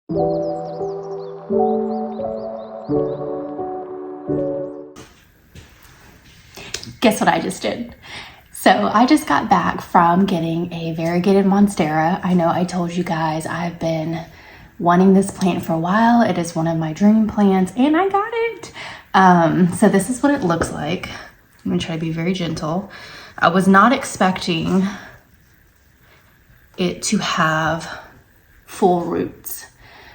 Guess what I just did? So I just got back from getting a variegated Monstera. I know I told you guys I've been wanting this plant for a while. It is one of my dream plants and I got it. So this is what it looks like. I'm gonna try to be very gentle. I was not expecting it to have full roots.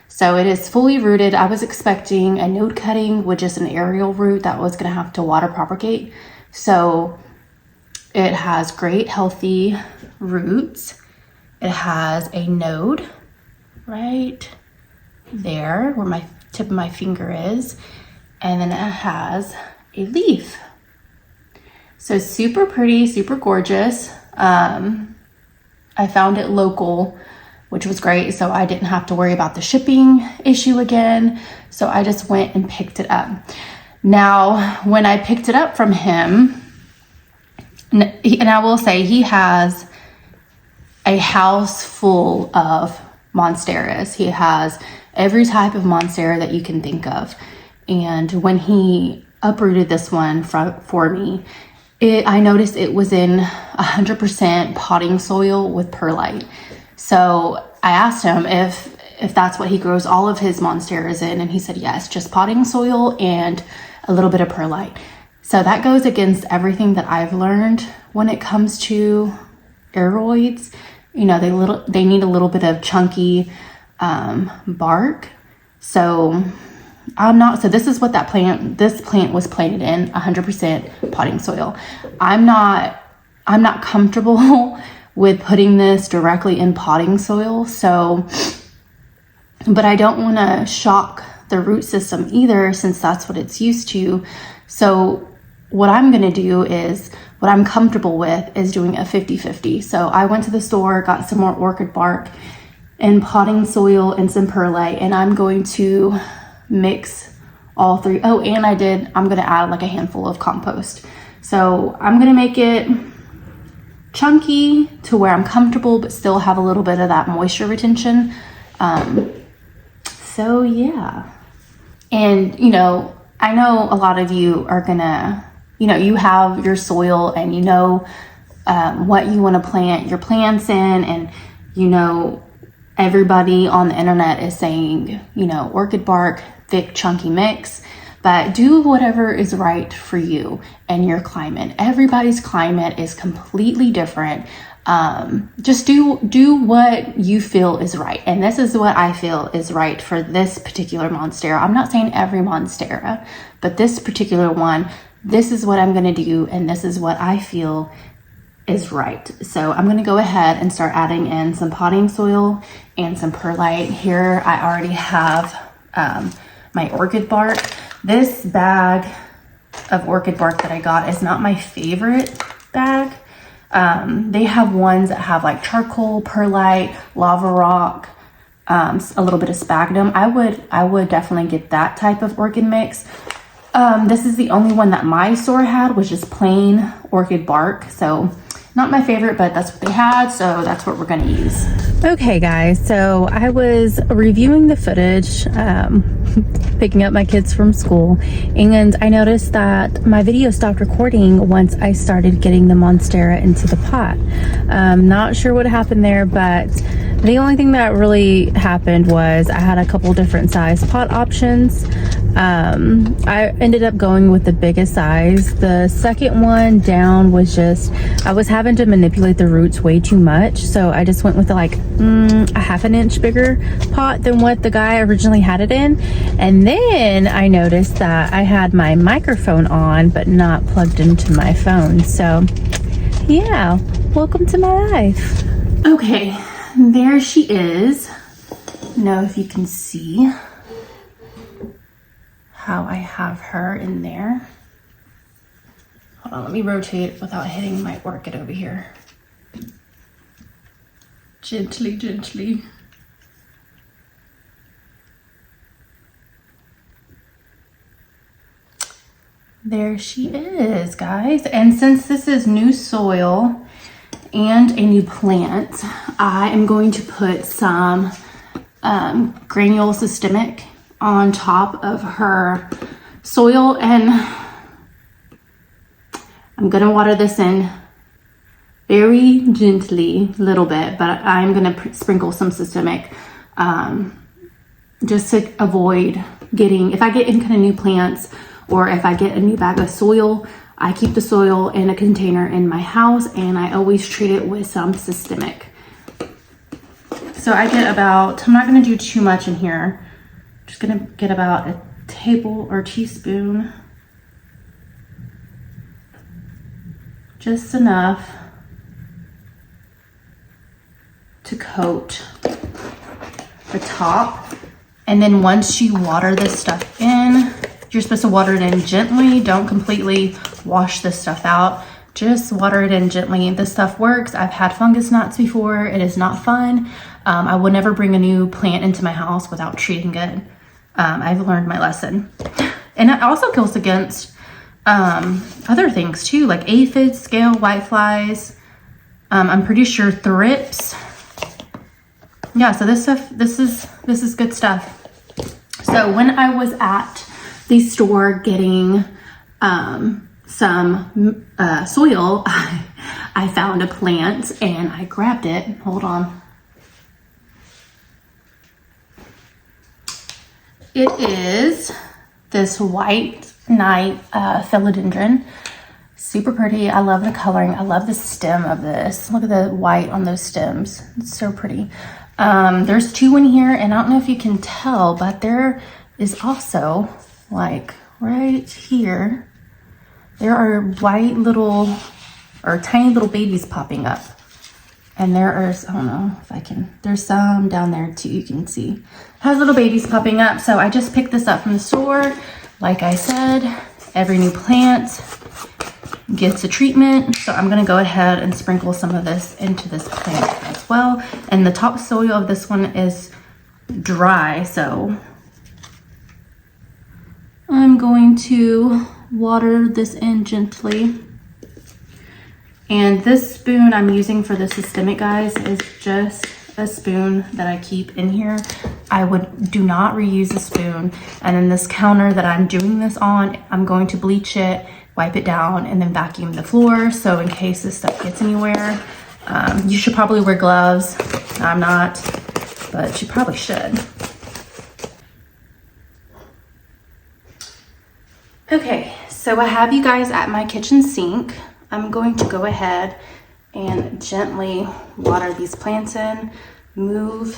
So it is fully rooted. I was expecting a node cutting with just an aerial root that was gonna have to water propagate. So it has great healthy roots. It has a node right there where my tip of my finger is. And then it has a leaf. So super pretty, super gorgeous. I found it local, which was great. So I didn't have to worry about the shipping issue again. So I just went and picked it up. Now, when I picked it up from him, and I will say he has a house full of Monsteras. He has every type of Monstera that you can think of. And when he uprooted this one for me, I noticed it was in 100% potting soil with perlite. So I asked him if that's what he grows all of his Monsteras in, and he said yes, just potting soil and a little bit of perlite. So that goes against everything that I've learned when it comes to aeroids. You know, they need a little bit of chunky bark. So this is what this plant was planted in, 100% potting soil. I'm not comfortable with putting this directly in potting soil. So, but I don't want to shock the root system either, since that's what it's used to. So what I'm going to do is, what I'm comfortable with is doing a 50-50. So I went to the store, got some more orchid bark and potting soil and some perlite, and I'm going to mix all three. Oh, and I'm going to add like a handful of compost. So I'm going to make it chunky to where I'm comfortable, but still have a little bit of that moisture retention. So yeah. And, you know, I know a lot of you are gonna, you know, you have your soil and you know what you want to plant your plants in, and you know, everybody on the internet is saying, you know, orchid bark, thick, chunky mix, but do whatever is right for you and your climate. Everybody's climate is completely different. Just do what you feel is right. And this is what I feel is right for this particular Monstera. I'm not saying every Monstera, but this particular one, this is what I'm going to do. And this is what I feel is right. So I'm going to go ahead and start adding in some potting soil and some perlite. Here I already have my orchid bark. This bag of orchid bark that I got is not my favorite bag. They have ones that have like charcoal, perlite, lava rock, a little bit of sphagnum. I would definitely get that type of orchid mix. This is the only one that my store had, was just plain orchid bark. So not my favorite, but that's what they had. So that's what we're going to use. Okay guys, so I was reviewing the footage, picking up my kids from school, and I noticed that my video stopped recording once I started getting the Monstera into the pot. Not sure what happened there, but the only thing that really happened was I had a couple different size pot options. I ended up going with the biggest size. The second one down was just, I was having to manipulate the roots way too much, so I just went with like a half an inch bigger pot than what the guy originally had it in. And then I noticed that I had my microphone on but not plugged into my phone. So yeah, welcome to my life. Okay, there she is. I don't know if you can see how I have her in there. Hold on, let me rotate without hitting my orchid over here. Gently, gently. There she is, guys. And since this is new soil and a new plant, I am going to put some granule systemic on top of her soil, and I'm gonna water this in very gently, a little bit, but I'm gonna sprinkle some systemic just to avoid getting, if I get any kind of new plants or if I get a new bag of soil, I keep the soil in a container in my house and I always treat it with some systemic. So I get about, I'm not gonna do too much in here, I'm just gonna get about a table or teaspoon, just enough to coat the top. And then once you water this stuff in, you're supposed to water it in gently. Don't completely wash this stuff out. Just water it in gently. This stuff works. I've had fungus knots before. It is not fun. I would never bring a new plant into my house without treating it. I've learned my lesson. And it also kills against other things too, like aphids, scale whiteflies. I'm pretty sure thrips. Yeah, so this stuff, this is good stuff. So when I was at the store getting some soil, I found a plant and I grabbed it. Hold on. It is this white night philodendron. Super pretty. I love the coloring. I love the stem of this. Look at the white on those stems. It's so pretty. There's two in here, and I don't know if you can tell, but there is also, like right here, there are white little or tiny little babies popping up. And there is, I don't know if I can, there's some down there too, you can see. It has little babies popping up. So I just picked this up from the store. Like I said, every new plant gets a treatment. So I'm gonna go ahead and sprinkle some of this into this plant as well. And the topsoil of this one is dry, so I'm going to water this in gently. And this spoon I'm using for the systemic, guys, is just a spoon that I keep in here. I do not reuse a spoon. And then this counter that I'm doing this on, I'm going to bleach it, wipe it down, and then vacuum the floor. So in case this stuff gets anywhere, you should probably wear gloves. I'm not, but you probably should. Okay, so I have you guys at my kitchen sink. I'm going to go ahead and gently water these plants in, move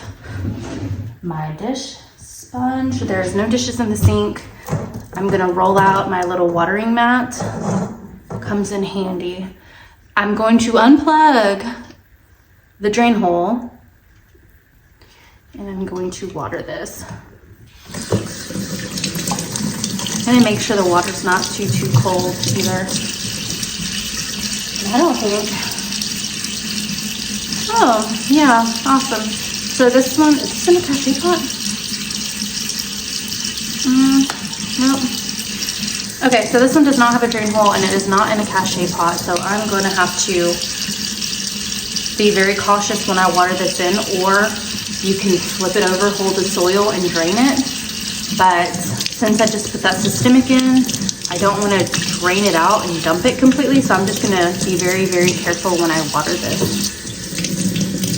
my dish sponge. There's no dishes in the sink. I'm gonna roll out my little watering mat. Comes in handy. I'm going to unplug the drain hole and I'm going to water this. And make sure the water's not too cold either. I don't think. Oh, yeah, awesome. So this one, is this in a cachet pot? Nope. Okay, so this one does not have a drain hole and it is not in a cachet pot. So I'm going to have to be very cautious when I water this in, or you can flip it over, hold the soil and drain it. But since I just put that systemic in, I don't want to drain it out and dump it completely, so I'm just going to be very, very careful when I water this.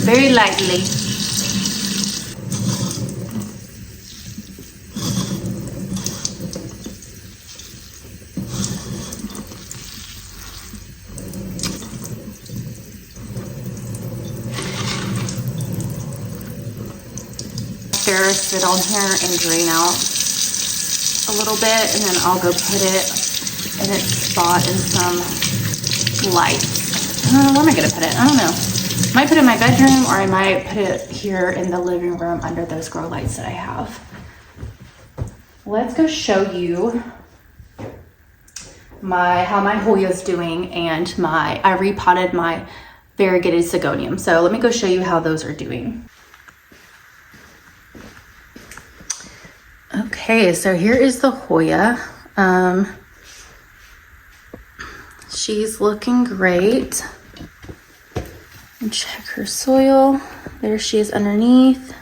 Very lightly. After sit on here and drain out a little bit, and then I'll go put it in its spot in some lights. Where am I gonna put it? I don't know. Might put it in my bedroom, or I might put it here in the living room under those grow lights that I have. Let's go show you how my Hoya's doing, and I repotted my variegated Sigonium. So let me go show you how those are doing. Okay, so here is the Hoya. She's looking great. And check her soil. There she is underneath.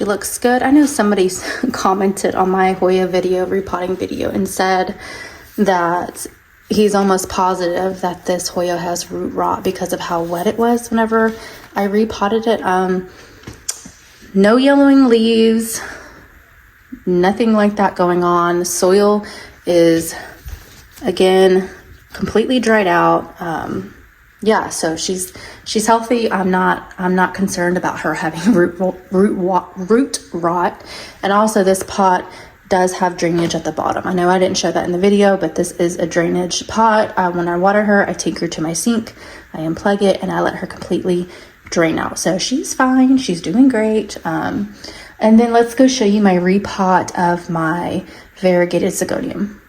She looks good. I know somebody commented on my Hoya video, repotting video, and said that he's almost positive that this Hoya has root rot because of how wet it was whenever I repotted it. No yellowing leaves, nothing like that going on. The soil is, again, completely dried out. Yeah, so she's healthy. I'm not concerned about her having root rot. And also, this pot does have drainage at the bottom. I know I didn't show that in the video, but this is a drainage pot. When I water her, I take her to my sink, I unplug it, and I let her completely drain out. So she's fine. She's doing great. And then let's go show you my repot of my variegated Sigonium.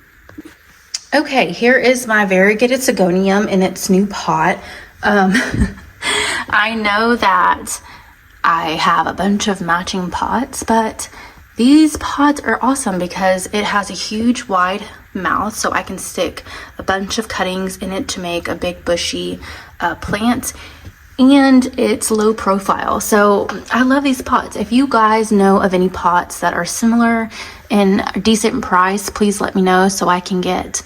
Okay, here is my variegated Sigonium in its new pot. I know that I have a bunch of matching pots, but these pots are awesome because it has a huge wide mouth, so I can stick a bunch of cuttings in it to make a big bushy plant, and it's low profile. So I love these pots. If you guys know of any pots that are similar in decent price, please let me know so I can get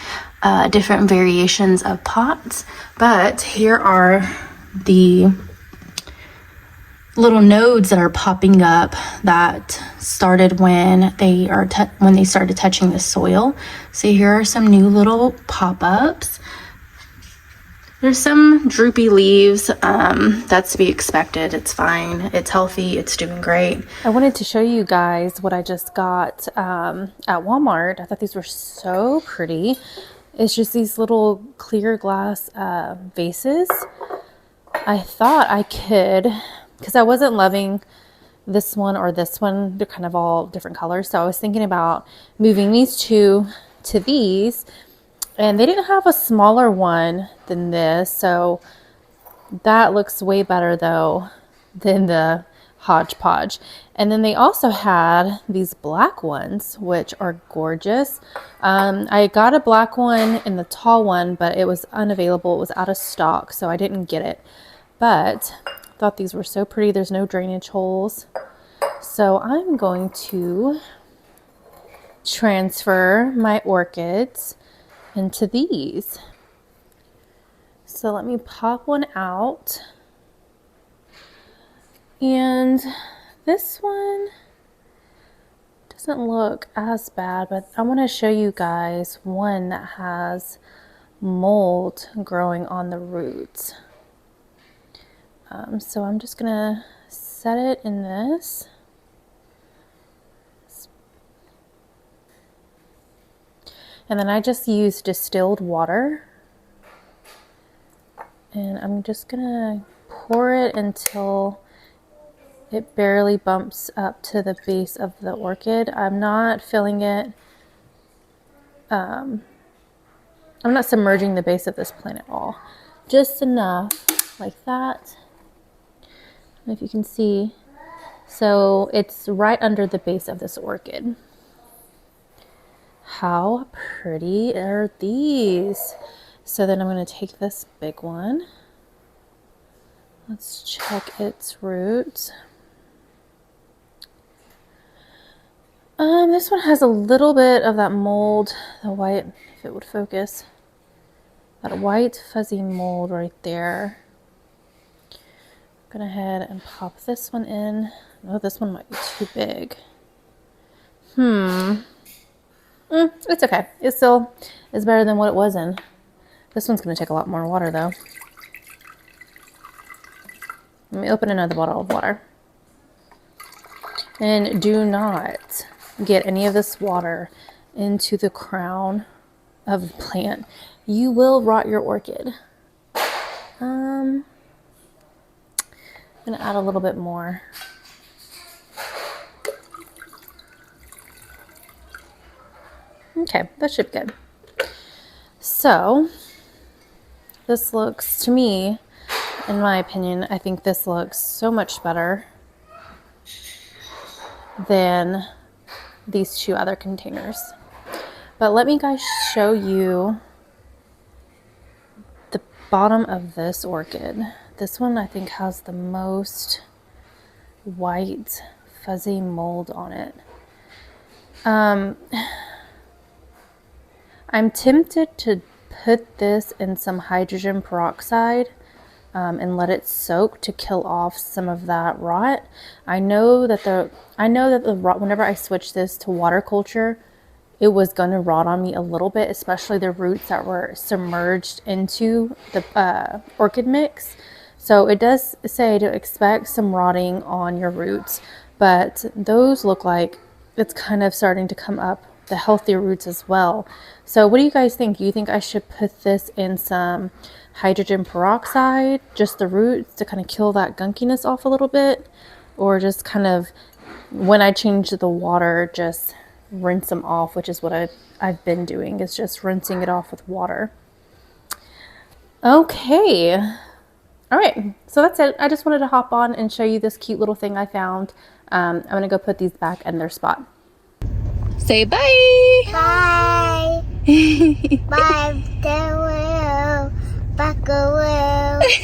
different variations of pots. But here are the little nodes that are popping up that started when they started touching the soil. So here are some new little pop-ups. There's some droopy leaves. That's to be expected. It's fine. It's healthy. It's doing great. I wanted to show you guys what I just got at Walmart. I thought these were so pretty. It's just these little clear glass vases. I thought I could, because I wasn't loving this one or this one. They're kind of all different colors. So I was thinking about moving these two to these. And they didn't have a smaller one than this, so that looks way better though than the hodgepodge. And then they also had these black ones, which are gorgeous. I got a black one in the tall one, but it was unavailable. It was out of stock, so I didn't get it. But I thought these were so pretty. There's no drainage holes. So I'm going to transfer my orchids into these. So let me pop one out. And this one doesn't look as bad, but I want to show you guys one that has mold growing on the roots. So I'm just gonna set it in this. And then I just use distilled water, and I'm just gonna pour it until it barely bumps up to the base of the orchid. I'm not filling it, I'm not submerging the base of this plant at all. Just enough like that. I don't know if you can see. So it's right under the base of this orchid. How pretty are these? So then I'm going to take this big one. Let's check its roots. This one has a little bit of that mold, the white, if it would focus. That white fuzzy mold right there. I'm going to go ahead and pop this one in. Oh, this one might be too big. It's okay. It still is better than what it was in. This one's going to take a lot more water though. Let me open another bottle of water. And do not get any of this water into the crown of the plant. You will rot your orchid. I'm going to add a little bit more. Okay, that should be good. So this looks, to me, in my opinion, I think this looks so much better than these two other containers. But let me guys show you the bottom of this orchid. This one I think has the most white fuzzy mold on it. I'm tempted to put this in some hydrogen peroxide and let it soak to kill off some of that rot. I know that the rot, whenever I switched this to water culture, it was going to rot on me a little bit, especially the roots that were submerged into the orchid mix. So it does say to expect some rotting on your roots, but those look like it's kind of starting to come up, the healthy roots as well. So what do you guys think? Do you think I should put this in some hydrogen peroxide, just the roots, to kind of kill that gunkiness off a little bit? Or just kind of, when I change the water, just rinse them off, which is what I've been doing, is just rinsing it off with water. Okay. All right, so that's it. I just wanted to hop on and show you this cute little thing I found. I'm going to go put these back in their spot. Say bye. Bye. Bye. Farewell. Back away.